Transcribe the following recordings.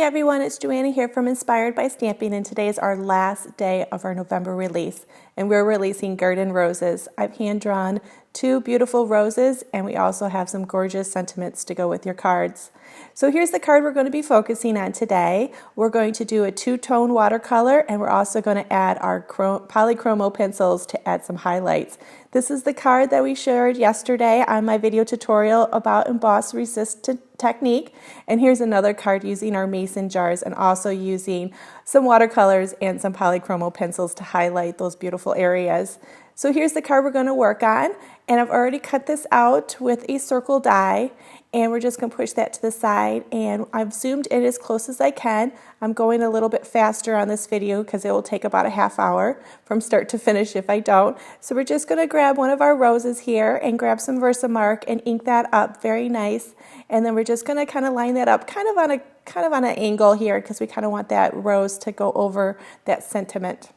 Hey everyone, it's Joanna here from Inspired by Stamping, and today is our last day of our November release, and we're releasing Garden Roses. I've hand drawn 2 beautiful roses, and we also have some gorgeous sentiments to go with your cards. So here's the card we're going to be focusing on today. We're going to do a 2-tone watercolor, and we're also going to add our polychromo pencils to add some highlights. This is the card that we shared yesterday on my video tutorial about emboss resist technique, and here's another card using our mason jars and also using some watercolors and some polychromo pencils to highlight those beautiful areas. So here's the card we're going to work on, and I've already cut this out with a circle die, and we're just going to push that to the side, and I've zoomed in as close as I can. I'm going a little bit faster on this video because it will take about a half hour from start to finish if I don't. So we're just going to grab one of our roses here and grab some Versamark and ink that up very nice, and then we're just going to kind of line that up kind of on an angle here because we kind of want that rose to go over that sentiment.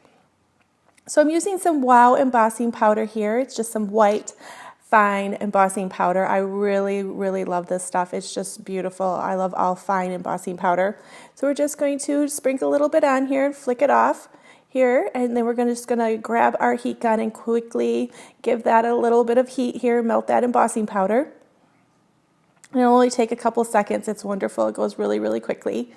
So I'm using some Wow embossing powder here. It's just some white fine embossing powder. I really love this stuff. It's just beautiful. I love all fine embossing powder. So we're just going to sprinkle a little bit on here and flick it off here, and then we're just going to grab our heat gun and quickly give that a little bit of heat here, melt that embossing powder. And it'll only take a couple seconds. It's wonderful. It goes really quickly.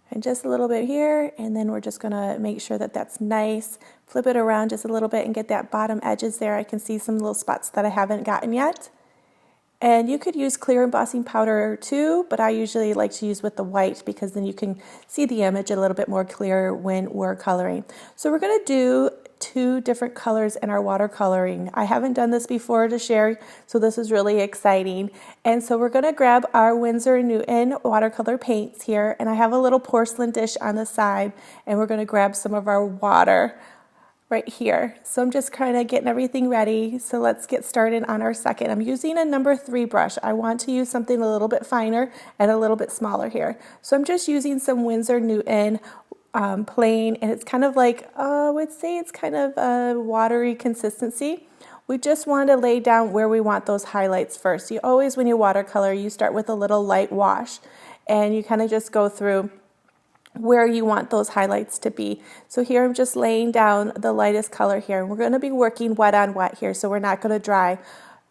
And just a little bit here, and then we're just going to make sure that that's nice. Flip it around just a little bit and get that bottom edges there. I can see some little spots that I haven't gotten yet. And you could use clear embossing powder too, but I usually like to use with the white because then you can see the image a little bit more clear when we're coloring. So we're going to do 2 different colors in our watercoloring. I haven't done this before to share, so this is really exciting. And so we're going to grab our Winsor & Newton watercolor paints here, and I have a little porcelain dish on the side, and we're going to grab some of our water right here. So I'm just kind of getting everything ready. So let's get started on our second. I'm using a number 3 brush. I want to use something a little bit finer and a little bit smaller here. So I'm just using some Winsor & Newton plain, and it's kind of like, I would say it's kind of a watery consistency. We just want to lay down where we want those highlights first. You always, when you watercolor, you start with a little light wash, and you kind of just go through where you want those highlights to be. So here I'm just laying down the lightest color here. We're going to be working wet on wet here, so we're not going to dry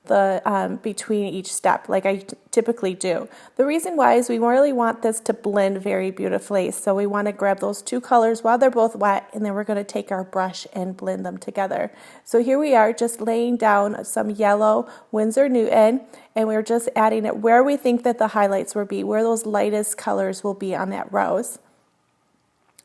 the between each step like I typically do. The reason why is we really want this to blend very beautifully, so we want to grab those 2 colors while they're both wet, and then we're going to take our brush and blend them together. So here we are just laying down some yellow Winsor & Newton, and we're just adding it where we think that the highlights will be, where those lightest colors will be on that rose.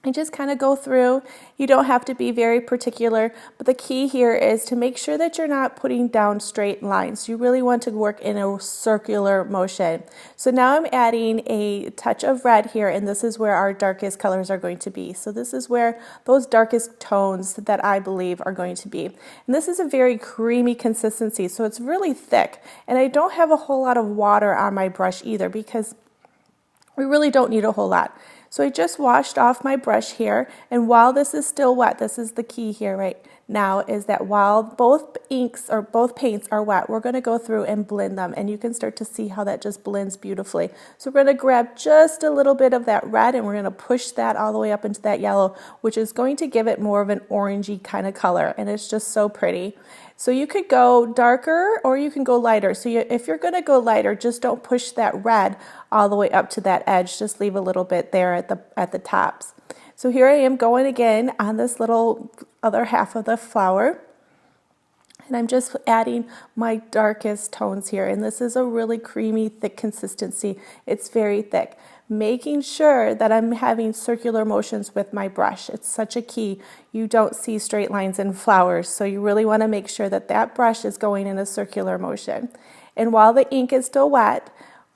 And just kind of go through. You don't have to be very particular, but the key here is to make sure that you're not putting down straight lines. You really want to work in a circular motion. So now I'm adding a touch of red here, and this is where our darkest colors are going to be. So this is where those darkest tones that I believe are going to be. And this is a very creamy consistency, so it's really thick. And I don't have a whole lot of water on my brush either because we really don't need a whole lot. So I just washed off my brush here, and while this is still wet, this is the key here right now, is that while both inks or both paints are wet, we're going to go through and blend them, and you can start to see how that just blends beautifully. So we're going to grab just a little bit of that red, and we're going to push that all the way up into that yellow, which is going to give it more of an orangey kind of color, and it's just so pretty. So you could go darker or you can go lighter. So if you're going to go lighter, just don't push that red all the way up to that edge. Just leave a little bit there at the tops. So here I am going again on this little other half of the flower. And I'm just adding my darkest tones here. And this is a really creamy, thick consistency. It's very thick. Making sure that I'm having circular motions with my brush. It's such a key. You don't see straight lines in flowers, so you really want to make sure that that brush is going in a circular motion. And while the ink is still wet,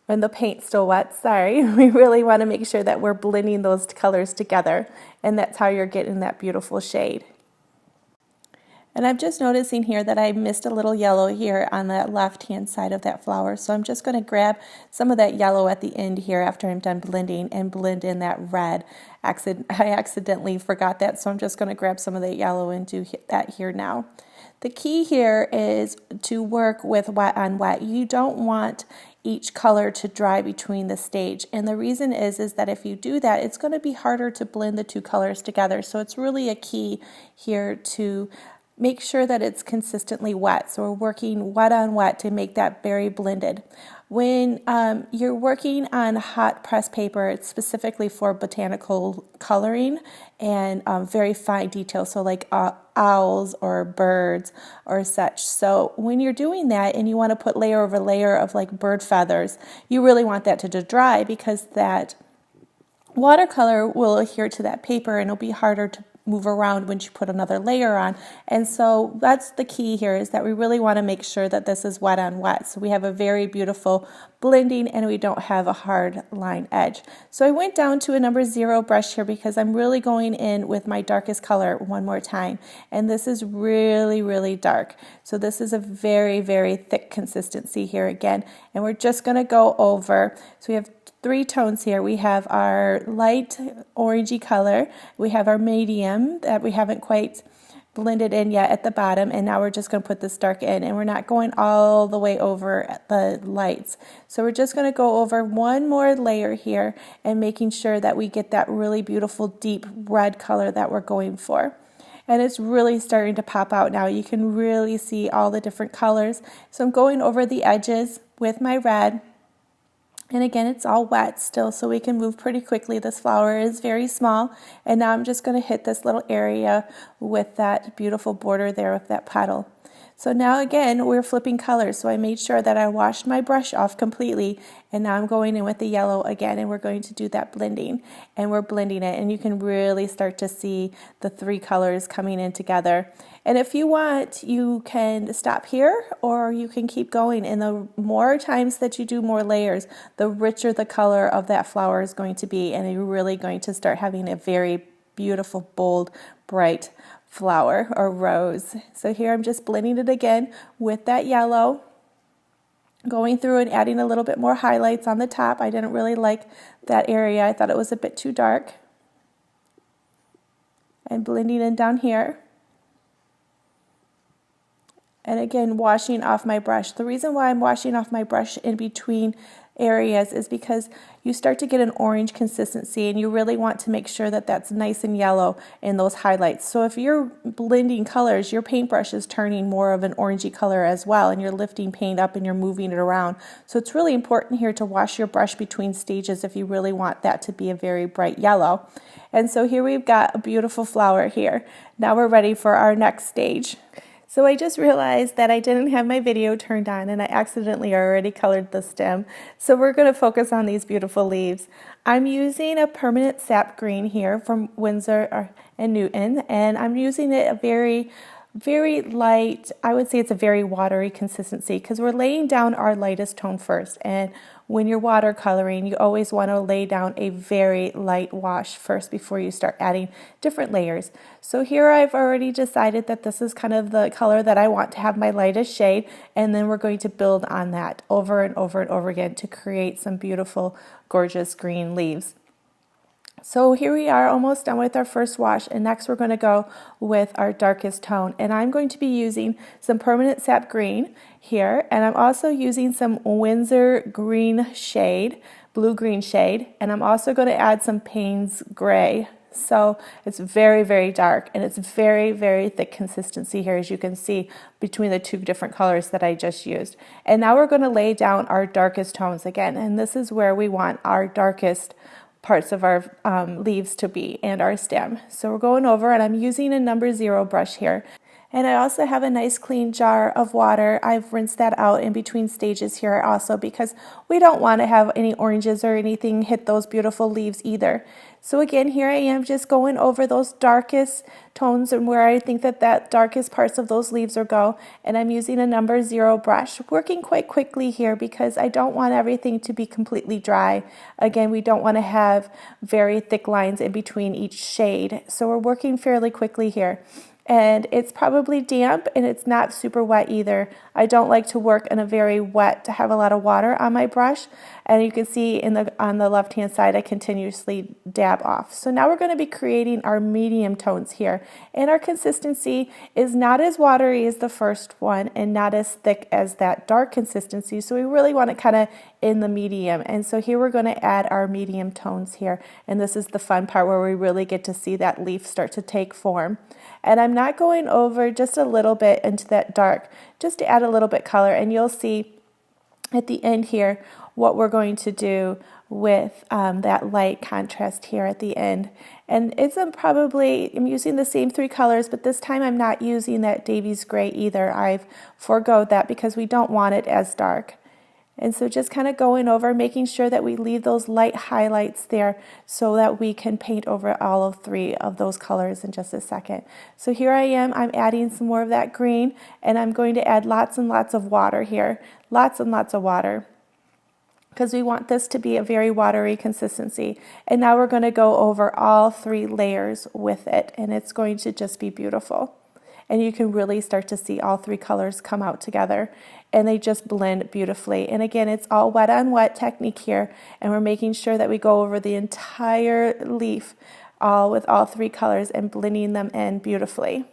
and the paint's still wet, sorry, we really want to make sure that we're blending those colors together, and that's how you're getting that beautiful shade. And I'm just noticing here that I missed a little yellow here on the left-hand side of that flower. So I'm just going to grab some of that yellow at the end here after I'm done blending and blend in that red. I accidentally forgot that, so I'm just going to grab some of the yellow and do that here now. The key here is to work with wet on wet. You don't want each color to dry between the stage. And the reason is that if you do that, it's going to be harder to blend the two colors together. So it's really a key here to make sure that it's consistently wet. So we're working wet on wet to make that very blended. When you're working on hot press paper, it's specifically for botanical coloring and very fine details, so like owls or birds or such. So when you're doing that and you want to put layer over layer of like bird feathers, you really want that to dry, because that watercolor will adhere to that paper and it'll be harder to move around when you put another layer on. And so that's the key here, is that we really want to make sure that this is wet on wet, so we have a very beautiful blending and we don't have a hard line edge. So I went down to a number 0 brush here because I'm really going in with my darkest color one more time, and this is really, really dark. So this is a very, very thick consistency here again, and we're just going to go over. So we have 3 tones here. We have our light orangey color, we have our medium that we haven't quite blended in yet at the bottom, and now we're just going to put this dark in, and we're not going all the way over the lights. So we're just going to go over one more layer here and making sure that we get that really beautiful deep red color that we're going for. And it's really starting to pop out now. You can really see all the different colors. So I'm going over the edges with my red. And again, it's all wet still, so we can move pretty quickly. This flower is very small, and now I'm just going to hit this little area with that beautiful border there with that petal. So now again, we're flipping colors, so I made sure that I washed my brush off completely, and now I'm going in with the yellow again, and we're going to do that blending, and we're blending it, and you can really start to see the 3 colors coming in together. And if you want, you can stop here or you can keep going, and the more times that you do more layers, the richer the color of that flower is going to be, and you're really going to start having a very beautiful, bold, bright flower or rose. So here I'm just blending it again with that yellow, going through and adding a little bit more highlights on the top. I didn't really like that area. I thought it was a bit too dark. And blending in down here. And again, washing off my brush. The reason why I'm washing off my brush in between areas is because you start to get an orange consistency, and you really want to make sure that that's nice and yellow in those highlights. So if you're blending colors, your paintbrush is turning more of an orangey color as well, and you're lifting paint up and you're moving it around. So it's really important here to wash your brush between stages if you really want that to be a very bright yellow. And so here we've got a beautiful flower here. Now we're ready for our next stage. So I just realized that I didn't have my video turned on, and I accidentally already colored the stem. So we're going to focus on these beautiful leaves. I'm using a permanent sap green here from Munster and Newton, and I'm using it a very light, I would say it's a very watery consistency, because we're laying down our lightest tone first. And when you're watercoloring, you always want to lay down a very light wash first before you start adding different layers. So here I've already decided that this is kind of the color that I want to have my lightest shade, and then we're going to build on that over and over and over again to create some beautiful, gorgeous green leaves. So here we are, almost done with our first wash, and next we're going to go with our darkest tone. And I'm going to be using some permanent sap green here, and I'm also using some Windsor green shade, blue-green shade, and I'm also going to add some Payne's gray. So it's very, very dark, and it's very, very thick consistency here, as you can see between the 2 different colors that I just used. And now we're going to lay down our darkest tones again, and this is where we want our darkest parts of our leaves to be, and our stem. So we're going over, and I'm using a number 0 brush here. And I also have a nice clean jar of water. I've rinsed that out in between stages here also, because we don't want to have any oranges or anything hit those beautiful leaves either. So again, here I am just going over those darkest tones and where I think that darkest parts of those leaves will go. And I'm using a number 0 brush, working quite quickly here because I don't want everything to be completely dry. Again, we don't want to have very thick lines in between each shade. So we're working fairly quickly here. and it's probably damp and it's not super wet either. I don't like to work in a very wet to have a lot of water on my brush, and you can see on the left hand side I continuously dab off. So now we're going to be creating our medium tones here, and our consistency is not as watery as the first one and not as thick as that dark consistency, so we really want it kind of in the medium. And so here we're going to add our medium tones here, and this is the fun part where we really get to see that leaf start to take form. And I'm not going over, just a little bit into that dark, just to add a little bit color, and you'll see at the end here what we're going to do with that light contrast here at the end. And I'm using the same 3 colors, but this time I'm not using that Davies gray either. I've forgoed that because we don't want it as dark. And so just kind of going over, making sure that we leave those light highlights there so that we can paint over all of 3 of those colors in just a second. So here I am, I'm adding some more of that green, and I'm going to add lots and lots of water here. Lots and lots of water, because we want this to be a very watery consistency. And now we're going to go over all 3 layers with it, and it's going to just be beautiful. And you can really start to see all 3 colors come out together, and they just blend beautifully. And again, it's all wet on wet technique here, and we're making sure that we go over the entire leaf with all 3 colors and blending them in beautifully.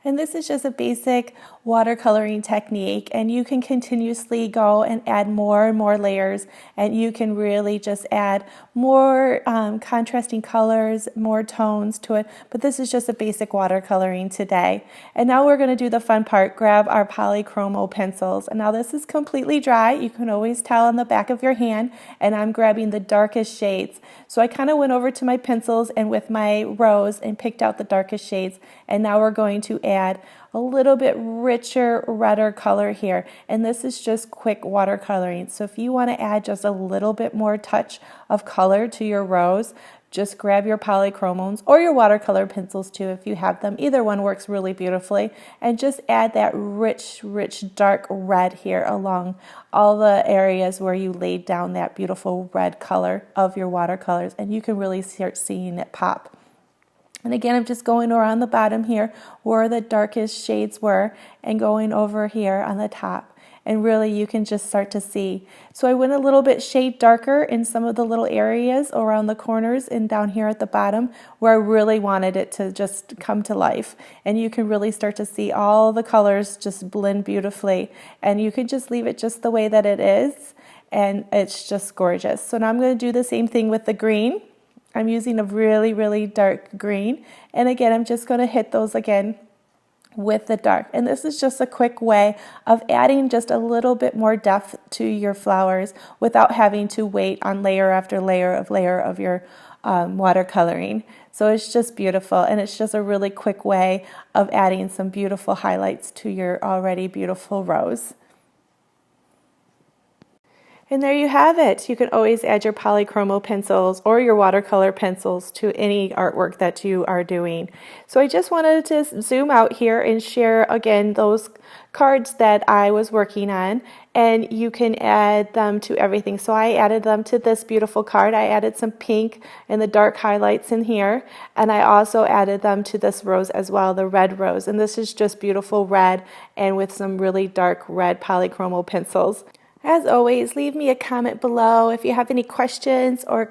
And this is just a basic watercoloring technique, and you can continuously go and add more and more layers, and you can really just add more contrasting colors, more tones to it. But this is just a basic watercoloring today. And now we're going to do the fun part, grab our polychromo pencils. And now this is completely dry. You can always tell on the back of your hand, and I'm grabbing the darkest shades. So I kind of went over to my pencils and with my rose and picked out the darkest shades, and now we're going to add a little bit richer, redder color here. And this is just quick watercoloring. So if you want to add just a little bit more touch of color to your rose, just grab your polychromos or your watercolor pencils too if you have them. Either one works really beautifully. And just add that rich, rich, dark red here along all the areas where you laid down that beautiful red color of your watercolors. And you can really start seeing it pop. And again, I'm just going around the bottom here where the darkest shades were and going over here on the top. And really you can just start to see. So I went a little bit shade darker in some of the little areas around the corners and down here at the bottom where I really wanted it to just come to life. And you can really start to see all the colors just blend beautifully. And you can just leave it just the way that it is. And it's just gorgeous. So now I'm going to do the same thing with the green. I'm using a really, really dark green. And again, I'm just going to hit those again with the dark. And this is just a quick way of adding just a little bit more depth to your flowers without having to wait on layer after layer of your watercoloring. So it's just beautiful, and it's just a really quick way of adding some beautiful highlights to your already beautiful rose. And there you have it. You can always add your polychromo pencils or your watercolor pencils to any artwork that you are doing. So I just wanted to zoom out here and share again those cards that I was working on, and you can add them to everything. So I added them to this beautiful card. I added some pink and the dark highlights in here, and I also added them to this rose as well, the red rose. And this is just beautiful red and with some really dark red polychromo pencils. As always, leave me a comment below if you have any questions or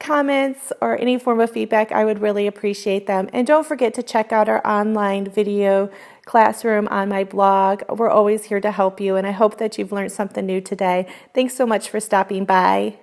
comments or any form of feedback. I would really appreciate them. And don't forget to check out our online video classroom on my blog. We're always here to help you, and I hope that you've learned something new today. Thanks so much for stopping by.